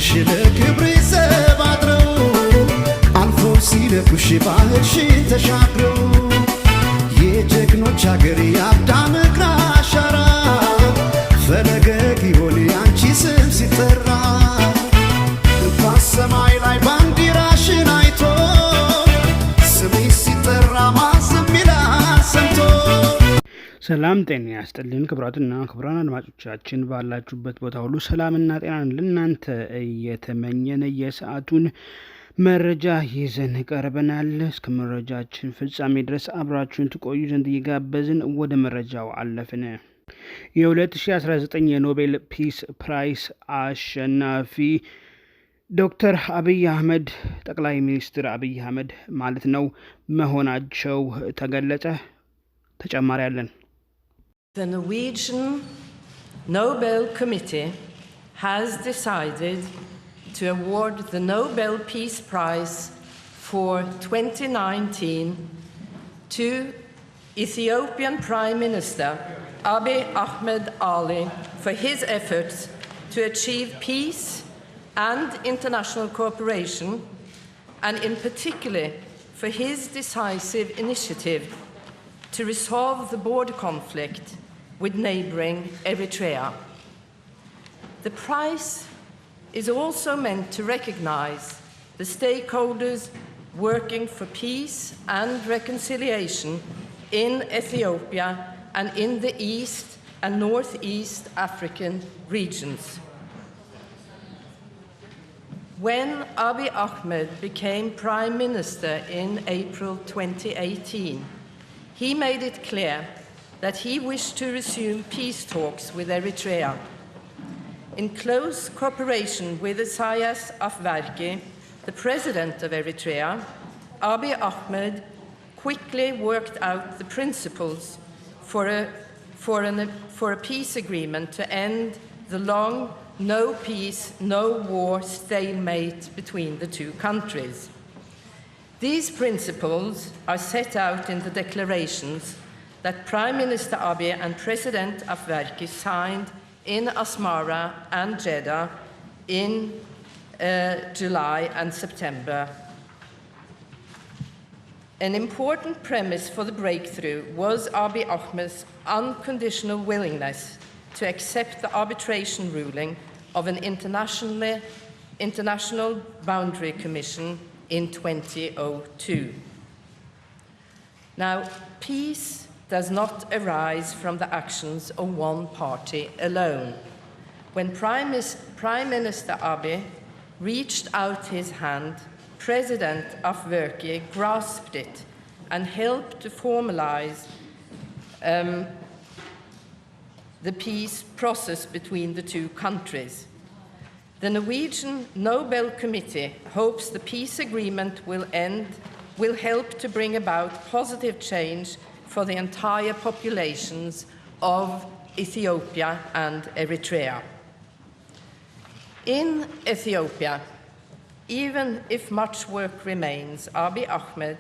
ሲነግሩሽ ለክብሬ ሰባጥረው አልፎ ሲነግሩሽ ባህርሽን ተሻግረው የጀግኖች አገር የአዳም እግር አሻራ ፈለገ ጊዮን ያንቺ ስም ሲጠራ በሰማይ ላይ ባንዲራሽን አይቶ ስሜ ሲጠራ ማዘም ይላል ሰምቶ። ሰላም ጤና ያስጥልን ክቡራትና ክቡራን አድማጮቻችን ባላችሁበት ቦታ ሁሉ ሰላምና ጤናን ለእናንተ እየተመኘን የሰዓቱን መረጃ ይዘን ቀርበናል። እስከ መረጃችን ፍጻሜ ድረስ አብራችሁን ትቆዩ ዘንድ እየጋበዝን ወደ መረጃው አለፍን። የ2019 የኖቤል ፒስ ፕራይስ አሸናፊ ዶክተር አብይ አህመድ ጠቅላይ ሚኒስትር አብይ አህመድ ማለት ነው መሆናቸው ተገለጸ። ተጨማሪ አለን። The Norwegian Nobel Committee has decided to award the Nobel Peace Prize for 2019 to Ethiopian Prime Minister Abiy Ahmed Ali for his efforts to achieve peace and international cooperation, and in particular for his decisive initiative to resolve the border conflict with neighboring Eritrea. The prize is also meant to recognize the stakeholders working for peace and reconciliation in Ethiopia and in the East and Northeast African regions. When Abiy Ahmed became Prime Minister in April 2018, he made it clear that he wished to resume peace talks with Eritrea. In close cooperation with Isaias Afwerki, the president of Eritrea, Abiy Ahmed quickly worked out the principles for a peace agreement to end the long no peace, no war stalemate between the two countries. These principles are set out in the declarations that Prime Minister Abiy and President Afwerki signed in Asmara and Jeddah in July and September. An important premise for the breakthrough was Abiy Ahmed's unconditional willingness to accept the arbitration ruling of an international boundary commission in 2002. Now, peace does not arise from the actions of one party alone. When Prime Minister Abiy reached out his hand, President Afwerki grasped it and helped to formalize the peace process between the two countries. The Norwegian Nobel Committee hopes the peace agreement will help to bring about positive change for the entire populations of Ethiopia and Eritrea. In Ethiopia, even if much work remains, Abiy Ahmed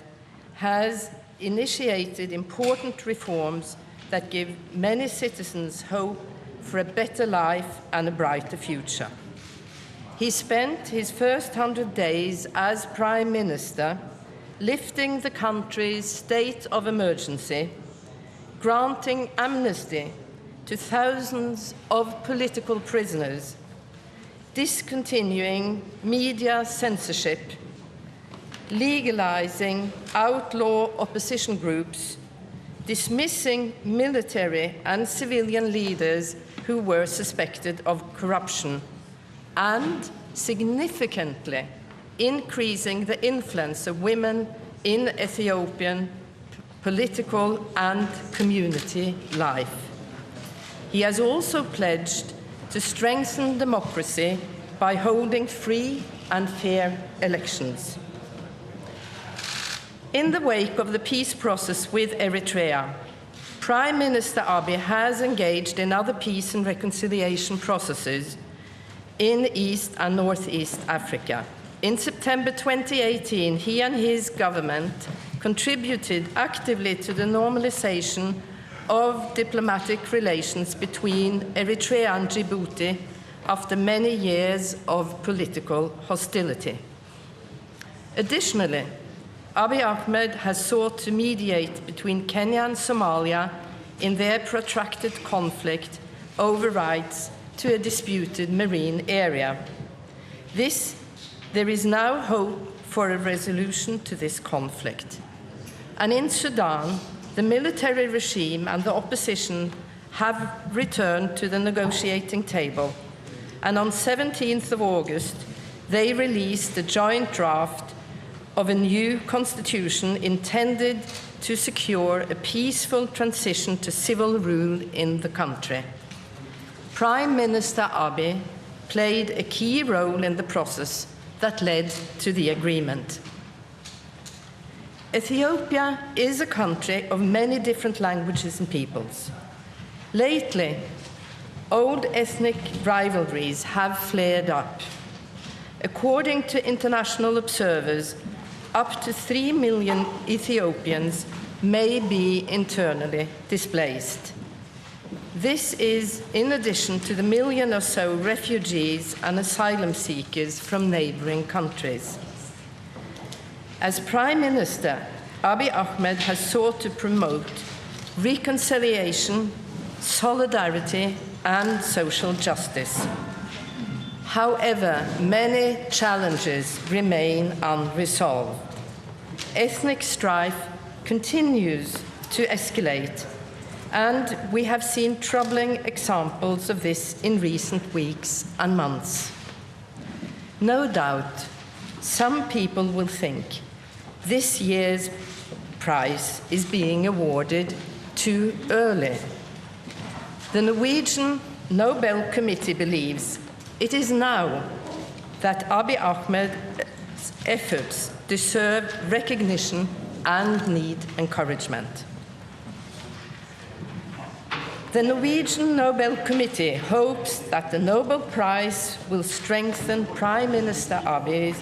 has initiated important reforms that give many citizens hope for a better life and a brighter future. He spent his first 100 days as Prime Minister lifting the country's state of emergency, granting amnesty to thousands of political prisoners, discontinuing media censorship, legalizing outlaw opposition groups, dismissing military and civilian leaders who were suspected of corruption, and significantly increasing the influence of women in Ethiopian political and community life. He has also pledged to strengthen democracy by holding free and fair elections. In the wake of the peace process with Eritrea, Prime Minister Abiy has engaged in other peace and reconciliation processes in East and Northeast Africa. In September 2018, he and his government contributed actively to the normalization of diplomatic relations between Eritrea and Djibouti after many years of political hostility. Additionally, Abiy Ahmed has sought to mediate between Kenya and Somalia in their protracted conflict over rights to a disputed marine area. There is now hope for a resolution to this conflict. And in Sudan, the military regime and the opposition have returned to the negotiating table. And on 17th of August, they released a joint draft of a new constitution intended to secure a peaceful transition to civil rule in the country. Prime Minister Abiy played a key role in the process that led to the agreement. Ethiopia is a country of many different languages and peoples. Lately, old ethnic rivalries have flared up. According to international observers, up to 3 million Ethiopians may be internally displaced. This is in addition to the million or so refugees and asylum seekers from neighboring countries. As Prime Minister, Abiy Ahmed has sought to promote reconciliation, solidarity, and social justice. However, many challenges remain unresolved. Ethnic strife continues to escalate, and we have seen troubling examples of this in recent weeks and months. No doubt, some people will think this year's prize is being awarded too early. The Norwegian Nobel Committee believes it is now that Abiy Ahmed's efforts deserve recognition and need encouragement. The Norwegian Nobel Committee hopes that the Nobel Prize will strengthen Prime Minister Abiy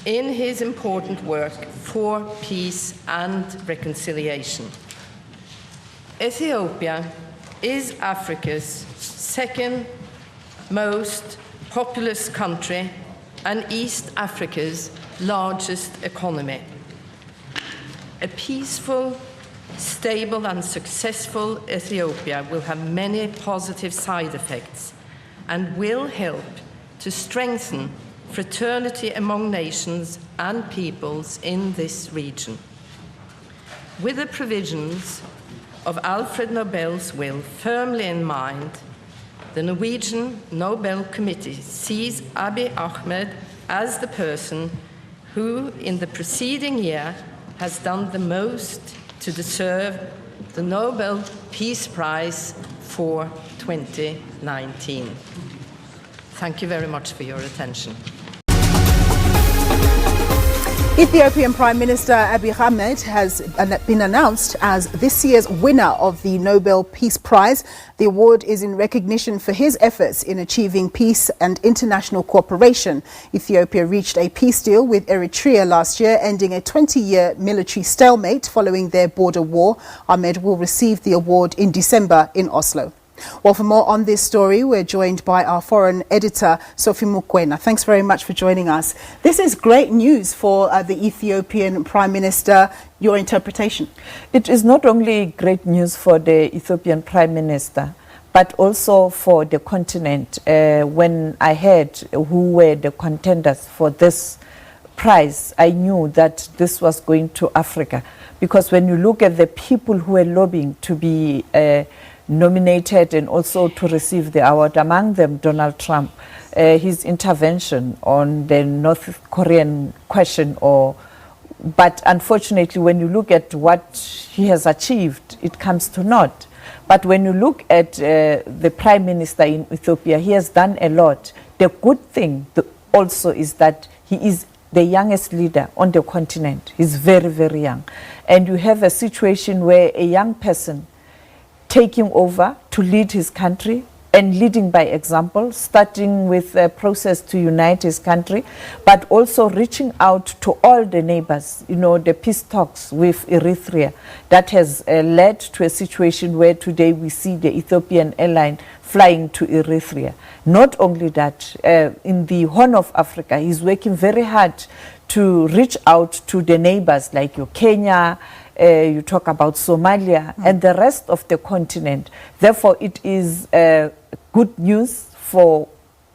in his important work for peace and reconciliation. Ethiopia is Africa's second most populous country and East Africa's largest economy. A peaceful, stable and successful Ethiopia will have many positive side effects and will help to strengthen fraternity among nations and peoples in this region. With the provisions of Alfred Nobel's will firmly in mind, the Norwegian Nobel Committee sees Abiy Ahmed as the person who, in the preceding year, has done the most to deserve the Nobel Peace Prize for 2019. Thank you very much for your attention. Ethiopian Prime Minister Abiy Ahmed has been announced as this year's winner of the Nobel Peace Prize. The award is in recognition for his efforts in achieving peace and international cooperation. Ethiopia reached a peace deal with Eritrea last year, ending a 20-year military stalemate following their border war. Ahmed will receive the award in December in Oslo. Well, for more on this story, we're joined by our foreign editor, Sophie Mukwena. Thanks very much for joining us. This is great news for the Ethiopian Prime Minister. Your interpretation? It is not only great news for the Ethiopian Prime Minister, but also for the continent. When I heard who were the contenders for this prize, I knew that this was going to Africa. Because when you look at the people who are lobbying to be nominated and also to receive the award, among them Donald Trump, his intervention on the North Korean question, but unfortunately when you look at what he has achieved, it comes to naught. But when you look at the Prime Minister in Ethiopia, he has done a lot. The good thing also is that he is the youngest leader on the continent. He's very, very young. And you have a situation where a young person taking over to lead his country and leading by example, starting with a process to unite his country, but also reaching out to all the neighbors, you know, the peace talks with Eritrea that has led to a situation where today we see the Ethiopian airline flying to Eritrea. Not only that, in the Horn of Africa, he's working very hard to reach out to the neighbors like your Kenya, you talk about Somalia, and the rest of the continent. Therefore, it is good news for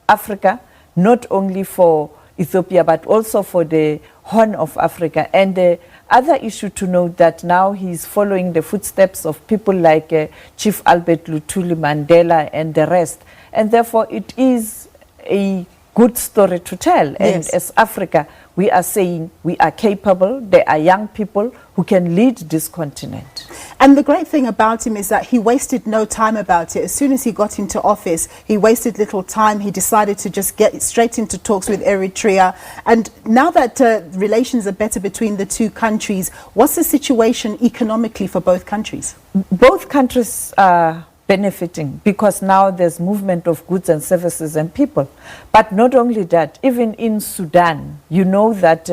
Africa, not only for Ethiopia, but also for the Horn of Africa. And the other issue to note that now he's following the footsteps of people like Chief Albert Lutuli Mandela and the rest. And therefore, it is a good story to tell. Yes. And as Africa, we are saying we are capable. There are young people who can lead this continent. And the great thing about him is that he wasted no time about it. As soon as he got into office, he wasted little time. He decided to just get straight into talks with Eritrea. And now that relations are better between the two countries, what's the situation economically for both countries? Both countries are benefiting because now there's movement of goods and services and people. But not only that, even in Sudan, you know that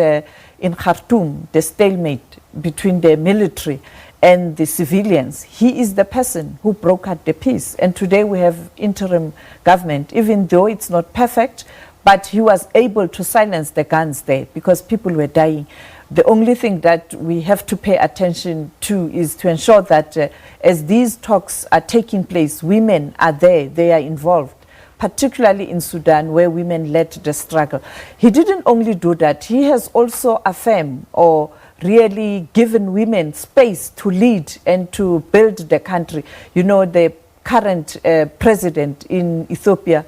in Khartoum, the stalemate between the military and the civilians, he is the person who brokered the peace. And today we have interim government, even though it's not perfect, but he was able to silence the guns there because people were dying. The only thing that we have to pay attention to is to ensure that as these talks are taking place, women are there, they are involved, particularly in Sudan where women led the struggle. He didn't only do that, he has also affirmed or really given women space to lead and to build the country. You know, the current president in Ethiopia,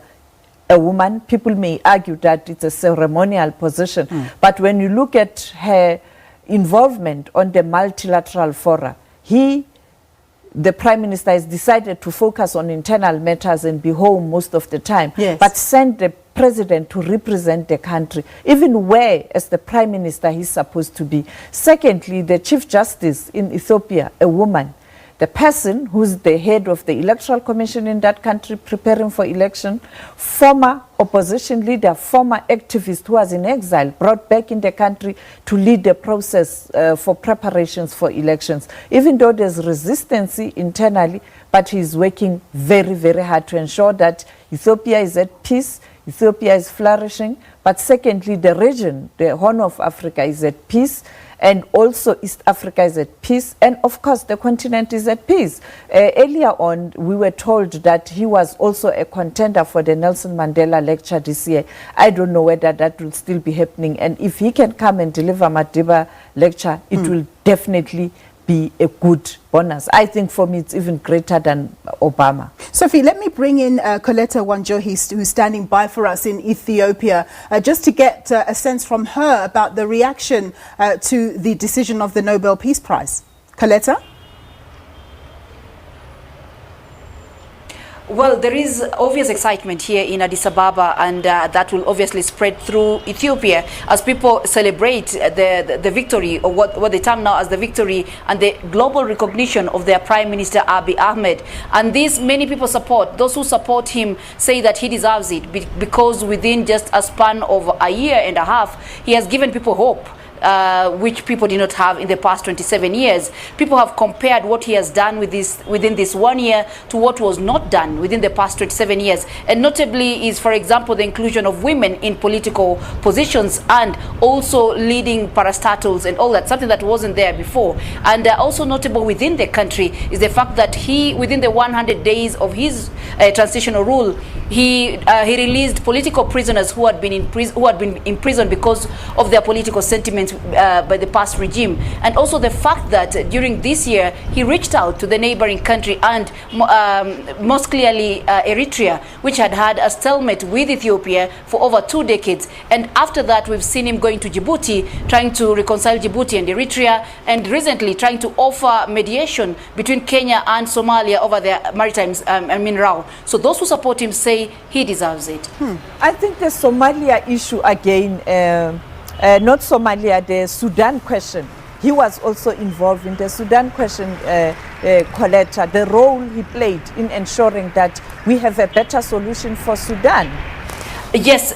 a woman, people may argue that it's a ceremonial position, but when you look at her involvement on the multilateral fora, the Prime Minister has decided to focus on internal matters and be home most of the time, yes, but send the president to represent the country, even where, as the Prime Minister, he's supposed to be. Secondly, the Chief Justice in Ethiopia, a woman, the person who's the head of the Electoral Commission in that country preparing for election, former opposition leader, former activist who was in exile, brought back in the country to lead the process for preparations for elections. Even though there's resistance internally, but he's working very, very hard to ensure that Ethiopia is at peace, Ethiopia is flourishing, but secondly, the region, the Horn of Africa is at peace, and also East Africa is at peace, and of course the continent is at peace. Earlier on, we were told that he was also a contender for the Nelson Mandela lecture this year. I don't know whether that will still be happening, and if he can come and deliver Madiba lecture, it will definitely be a good bonus. I think for me it's even greater than Obama. Sophie, let me bring in Coletta Wanjohi, who's standing by for us in Ethiopia, just to get a sense from her about the reaction to the decision of the Nobel Peace Prize. Coletta? Well, there is obvious excitement here in Addis Ababa, and that will obviously spread through Ethiopia as people celebrate the victory, or what they term now as the victory, and the global recognition of their Prime Minister Abiy Ahmed. And this, many people support. Those who support him say that he deserves it because within just a span of a year and a half, he has given people hope. Which people did not have in the past 27 years. People have compared what he has done within this 1 year to what was not done within the past 27 years. And notably is, for example, the inclusion of women in political positions and also leading parastatals and all that, something that wasn't there before. And also notable within the country is the fact that he, within the 100 days of his transitional rule, he released political prisoners who had been in prison because of their political sentiments by the past regime. And also the fact that during this year he reached out to the neighboring country, and most clearly Eritrea, which had had a stalemate with Ethiopia for over 2 decades. And after that we've seen him going to Djibouti, trying to reconcile Djibouti and Eritrea, and recently trying to offer mediation between Kenya and Somalia over their maritime mineral. So those who support him say he deserves it. I think the Somalia issue again, not Somalia, the Sudan question. He was also involved in the Sudan question, Coletta, the role he played in ensuring that we have a better solution for Sudan. Yes.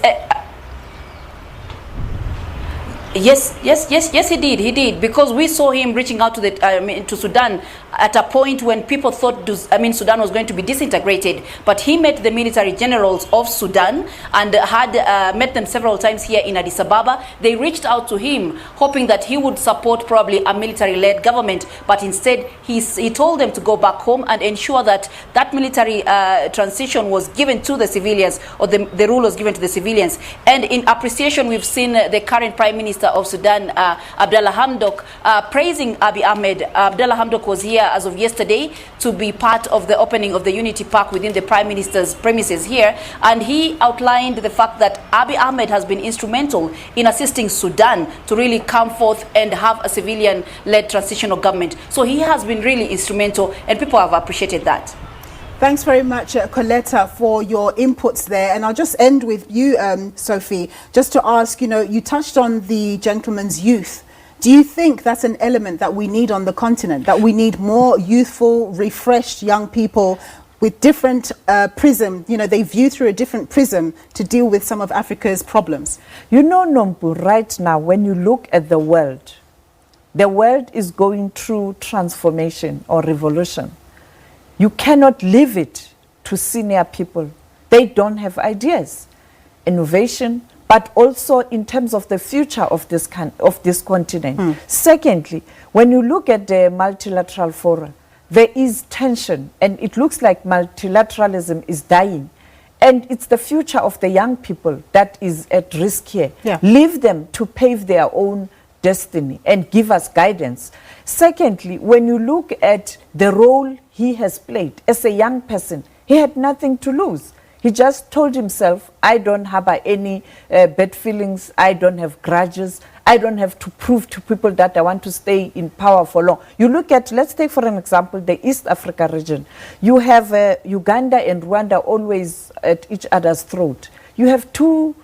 Yes, he did. He did, because we saw him reaching out to to Sudan at a point when people thought Sudan was going to be disintegrated. But he met the military generals of Sudan and had met them several times here in Addis Ababa. They reached out to him, hoping that he would support probably a military-led government. But instead, he told them to go back home and ensure that that military transition was given to the civilians, or the rule was given to the civilians. And in appreciation, we've seen the current Prime Minister of Sudan, Abdallah Hamdok, praising Abiy Ahmed. Abdallah Hamdok was here as of yesterday to be part of the opening of the Unity Park within the Prime Minister's premises here, and he outlined the fact that Abiy Ahmed has been instrumental in assisting Sudan to really come forth and have a civilian-led transitional government. So he has been really instrumental, and people have appreciated that. Thanks very much, Coletta, for your inputs there. And I'll just end with you, Sophie, just to ask, you touched on the gentleman's youth. Do you think that's an element that we need on the continent, that we need more youthful, refreshed young people with different prism, they view through a different prism to deal with some of Africa's problems? Nompu, right now, when you look at the world is going through transformation or revolution. You cannot leave it to senior people. They don't have ideas, innovation, but also in terms of the future of this continent. Secondly, when you look at the multilateral forum, there is tension, and it looks like multilateralism is dying. And it's the future of the young people that is at risk here. Yeah. Leave them to pave their own destiny and give us guidance. Secondly, when you look at the role he has played as a young person, he had nothing to lose. He just told himself, I don't harbor any bad feelings, I don't have grudges, I don't have to prove to people that I want to stay in power for long. You look at, let's take for an example, the East Africa region. You have Uganda and Rwanda always at each other's throat. You have two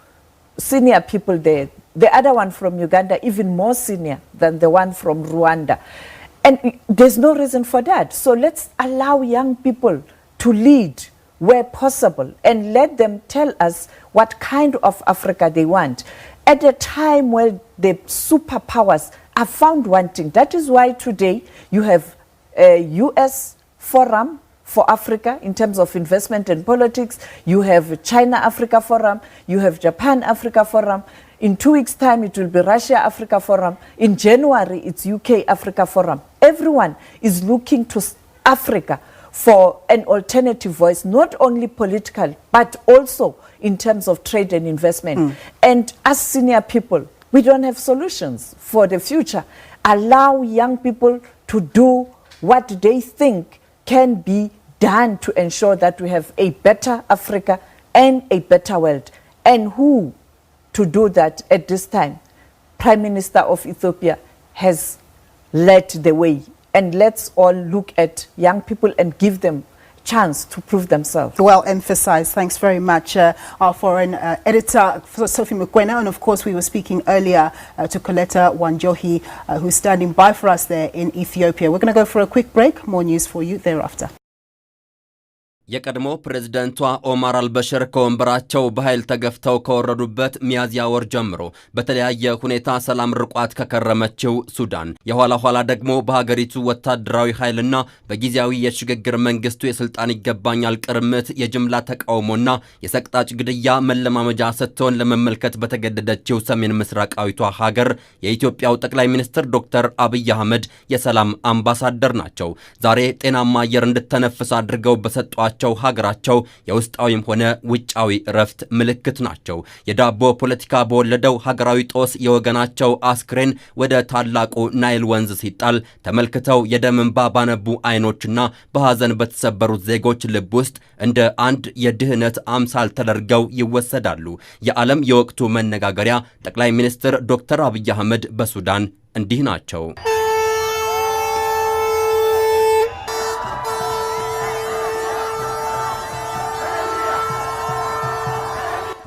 senior people there. The other one from Uganda, even more senior than the one from Rwanda. And there's no reason for that. So let's allow young people to lead where possible and let them tell us what kind of Africa they want. At a time where the superpowers are found wanting. That is why today you have a US Forum for Africa in terms of investment and politics. You have China Africa Forum. You have Japan Africa Forum. In 2 weeks' time, it will be Russia Africa Forum. In January, it's UK Africa Forum. Everyone is looking to Africa for an alternative voice, not only political, but also in terms of trade and investment. And as senior people, we don't have solutions for the future. Allow young people to do what they think can be done to ensure that we have a better Africa and a better world. And who to do that at this time? Prime Minister of Ethiopia has led the way. And let's all look at young people and give them a chance to prove themselves. Well emphasized. Thanks very much, our foreign editor, Sophie Mukwena. And of course, we were speaking earlier to Coletta Wanjohi, who's standing by for us there in Ethiopia. We're going to go for a quick break. More news for you thereafter. የቀድሞ ፕሬዝዳንቷ ኦማር አልበሽር ከወንበራቸው በኃይል ተገፍተው ከወረዱበት ሚያዝያ ወር ጀምሮ በተለያየ ሁኔታ ሰላም ርቋት ከከረመችው ሱዳን የኋላ ኋላ ደግሞ በሀገሪቱ ወታደራዊ ኃይልና በጊዜያዊ የሽግግር መንግስቱ የስልጣን ይገባኛል ቅርምት የጅምላ ተቃውሞና የሰቅጣጭ ግድያ መለማመጃ ስትሆን ለመመልከት በተገደደችው ሰሜን ምስራቃዊቷ ሀገር የኢትዮጵያው ጠቅላይ ሚኒስትር ዶክተር አብይ አህመድ የሰላም አምባሳደር ናቸው። ዛሬ ጤናማ አየር እንድተነፍስ አድርገው በሰጧቸው ሀገራቸው የውስጣዊም ሆነ ውጫዊ ረፍት ምልክት ናቸው። የዳቦ ፖለቲካ በወለደው ሀገራዊ ጦስ የወገናቸው አስክሬን ወደ ታላቁ ናይል ወንዝ ሲጣል ተመልክተው የደም እንባ ባነቡ አይኖችና በሐዘን በተሰበሩት ዜጎች ልብ ውስጥ እንደ አንድ የድህነት አምሳል ተደርገው ይወሰዳሉ። የዓለም የወቅቱ መነጋገሪያ ጠቅላይ ሚኒስትር ዶክተር አብይ አህመድ በሱዳን እንዲህ ናቸው።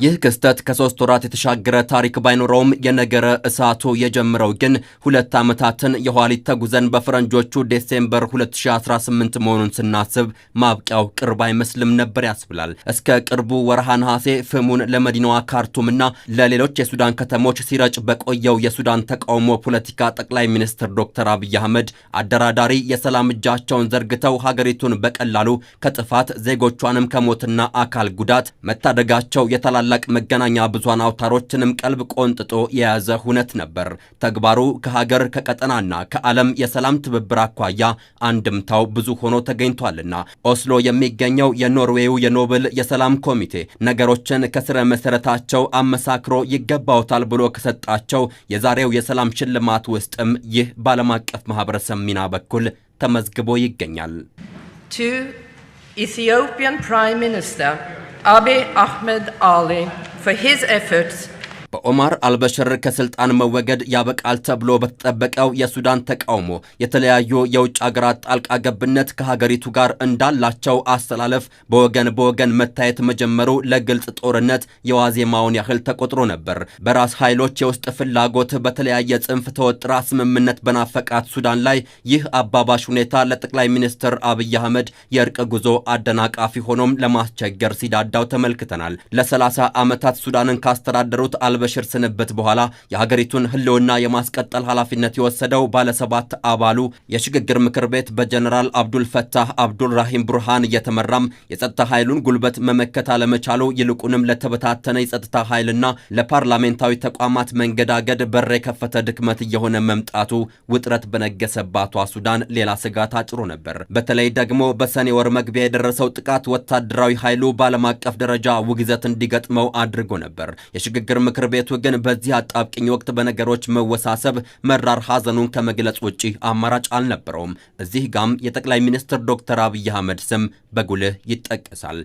ይህ ክስተት ከ3 ወራት የተሻገረ ታሪክ ባይኖረውም የነገረ እሳቱ የጀመረው ግን 2 ዓመታትን የኋሊት ተጉዘን በፈረንጆቹ ዲሴምበር 2018 መሆኑን ስናስብ ማብቂያው ቅርብ አይመስልም ነበር ያስብላል። እስከ ቅርቡ ወርሃ ነሐሴ ፍሙን ለመዲናዋ ካርቱምና ለሌሎች የሱዳን ከተሞች ሲረጭ በቆየው የሱዳን ተቃውሞ ፖለቲካ ጠቅላይ ሚኒስትር ዶክተር አብይ አህመድ አደራዳሪ የሰላም እጃቸውን ዘርግተው ሀገሪቱን በቀላሉ ከጥፋት ዜጎቿንም ከሞትና አካል ጉዳት መታደጋቸው የተላላቅ መገናኛ ብዙሃን አውታሮችንም ቀልብ ቆንጥጦ የያዘ ሁነት ነበር። ተግባሩ ከሀገር ከቀጠናና ከዓለም የሰላም ትብብር አኳያ አንድምታው ብዙ ሆኖ ተገኝቷልና ኦስሎ የሚገኘው የኖርዌዩ የኖቤል የሰላም ኮሚቴ ነገሮችን ከስረ መሰረታቸው አመሳክሮ ይገባውታል ብሎ ከሰጣቸው የዛሬው የሰላም ሽልማት ውስጥም ይህ ባለም አቀፍ ማህበረሰብ ሚና በኩል ተመዝግቦ ይገኛል። To Ethiopian Prime Minister Abiy Ahmed Ali for his efforts በኦማር አልበሽር ከስልጣን መወገድ ያበቃል ተብሎ በተጠበቀው የሱዳን ተቃውሞ የተለያዩ የውጭ ሀገራት ጣልቃ ገብነት ከሀገሪቱ ጋር እንዳላቸው አስተላለፍ በወገን መታየት መጀመሩ ለግልጽ ጦርነት የዋዜማውን ያህል ተቆጥሮ ነበር። በራስ ኃይሎች የውስጥ ፍላጎት በተለያየ ጽንፍ ተወጥራ ስምምነት በናፈቃት ሱዳን ላይ ይህ አባባሽ ሁኔታ ለጠቅላይ ሚኒስትር አብይ አህመድ የእርቅ ጉዞ አደናቃፊ ሆኖም ለማስቸገር ሲዳዳው ተመልክተናል። ለ30 ዓመታት ሱዳንን ካስተዳደሩት በሽር ስንበት በኋላ የሀገሪቱን ህልውና የማስቀጠል ኃላፊነት የወሰደው ባለ7 አባሉ የሽግግር ምክር ቤት በጀነራል አብዱል ፈታህ አብዱል ራሂም ቡርሃን እየተመራም የጸጥታ ኃይሉን ጉልበት መመከት አለመቻሉ ይልቁንም ለተበታተነ የጸጥታ ኃይልና ለፓርላሜንታዊ ተቋማት መንገዳገድ በር የከፈተ ድክመት እየሆነ መምጣቱ ውጥረት በነገሰባቷ ሱዳን ሌላ ስጋት አጭሮ ነበር። በተለይ ደግሞ በሰኔ ወር መግቢያ የደረሰው ጥቃት ወታደራዊ ኃይሉ ባለም አቀፍ ደረጃ ውግዘት እንዲገጥመው አድርጎ ነበር። የሽግግር ምክር ቤቱ ግን በዚህ አጣብቂኝ ወቅት በነገሮች መወሳሰብ መራር ሐዘኑን ከመግለጽ ውጪ አማራጭ አልነበረውም። እዚህ ጋም የጠቅላይ ሚኒስትር ዶክተር አብይ አህመድ ስም በጉልህ ይጠቀሳል።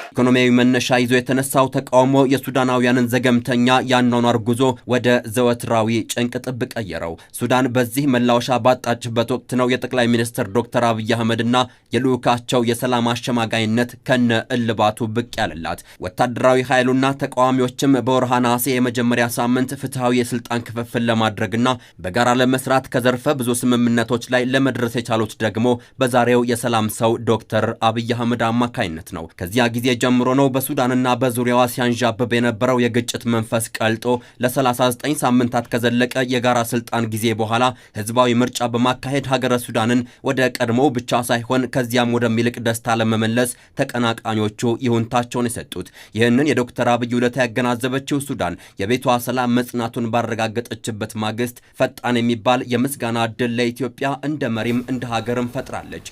ኢኮኖሚያዊ መነሻ ይዞ የተነሳው ተቃውሞ የሱዳናውያንን ዘገምተኛ ያኗኗር ጉዞ ወደ ዘወትራዊ ጭንቅ ጥብ ቀየረው። ሱዳን በዚህ መላወሻ ባጣችበት ወቅት ነው የጠቅላይ ሚኒስትር ዶክተር አብይ አህመድና የልዑካቸው የሰላም አሸማጋይነት ከነ እልባቱ ብቅ ያለላት። ወታደራዊ ኃይሉና ተቃዋሚዎችም በወርሃ ነሐሴ የመጀመሪያ ሳምንት ፍትሐዊ የስልጣን ክፍፍል ለማድረግና በጋራ ለመስራት ከዘርፈ ብዙ ስምምነቶች ላይ ለመድረስ የቻሉት ደግሞ በዛሬው የሰላም ሰው ዶክተር አብይ አህመድ አማካይነት ነው። ከዚያ ጊዜ ጀምሮ ነው በሱዳንና በዙሪያዋ ሲያንዣብብ የነበረው የግጭት መንፈስ ቀልጦ ለ39 ሳምንታት ከዘለቀ የጋራ ስልጣን ጊዜ በኋላ ህዝባዊ ምርጫ በማካሄድ ሀገረ ሱዳንን ወደ ቀድሞው ብቻ ሳይሆን ከዚያም ወደሚልቅ ደስታ ለመመለስ ተቀናቃኞቹ ይሁንታቸውን የሰጡት። ይህንን የዶክተር አብይ ውለታ ያገናዘበችው ሱዳን የቤቷ ሰላም መጽናቱን ባረጋገጠችበት ማግስት ፈጣን የሚባል የምስጋና ዕድል ለኢትዮጵያ እንደ መሪም እንደ ሀገርም ፈጥራለች።